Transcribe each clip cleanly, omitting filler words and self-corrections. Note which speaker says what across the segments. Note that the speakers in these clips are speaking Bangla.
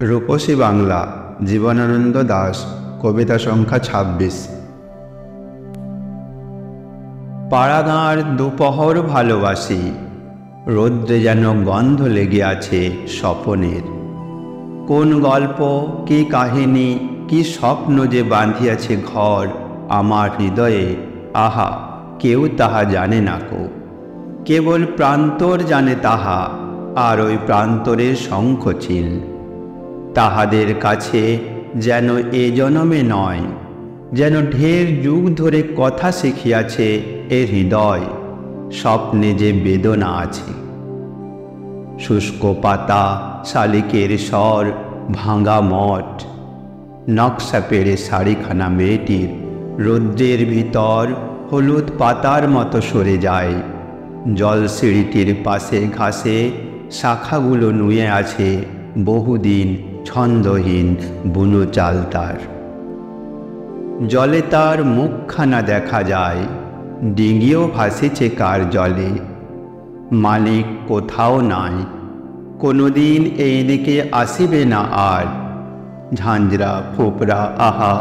Speaker 1: রূপসী বাংলা, জীবনানন্দ দাশ। কবিতা সংখ্যা ২৬। পাড়াগাঁর দুপহর ভালোবাসি, রৌদ্রে যেন গন্ধ লেগে আছে স্বপনের। কোন গল্প, কি কাহিনী, কি স্বপ্ন যে বাঁধিয়াছে ঘর আমার হৃদয়ে, আহা কেউ তাহা জানে না কো। কেবল প্রান্তর জানে তাহা, আর ওই প্রান্তরের শঙ্খচিল। তাহাদের কাছে যেন এ জনমে নয়, যেন ঢের যুগ ধরে কথা শিখিয়াছে এ হৃদয়, স্বপ্নে যে বেদনা আছে। শুষ্ক পাতা, শালিকের স্বর, ভাঙা মঠ, নকশা পেড়ে শাড়িখানা মেয়েটির রৌদ্রের ভিতর হলুদ পাতার মতো সরে যায়। জল সিঁড়িটির পাশে ঘাসে শাখাগুলো নুয়ে আছে বহুদিন ছন্দহীন বুনো চাল তার। জলে তার মুখখানা দেখা যায়, ডিঙিও ভাসিছে কার জলে। মালিক কোথাও নাই, কোনোদিন এই দিকে আসিবে না আর। ঝাঁঝরা ফোপরা আহা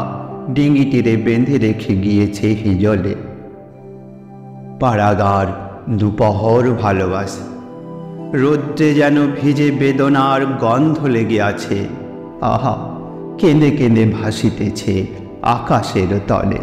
Speaker 1: ডিঙিটিরে বেঁধে রেখে গিয়েছে হিজলে। পাড়াগাঁর দুপহর ভালোবাসি, রৌদ্রে যেন ভিজে বেদনার গন্ধ লেগে আছে, আহা কেঁদে কেঁদে ভাসিতেছে আকাশের তলে।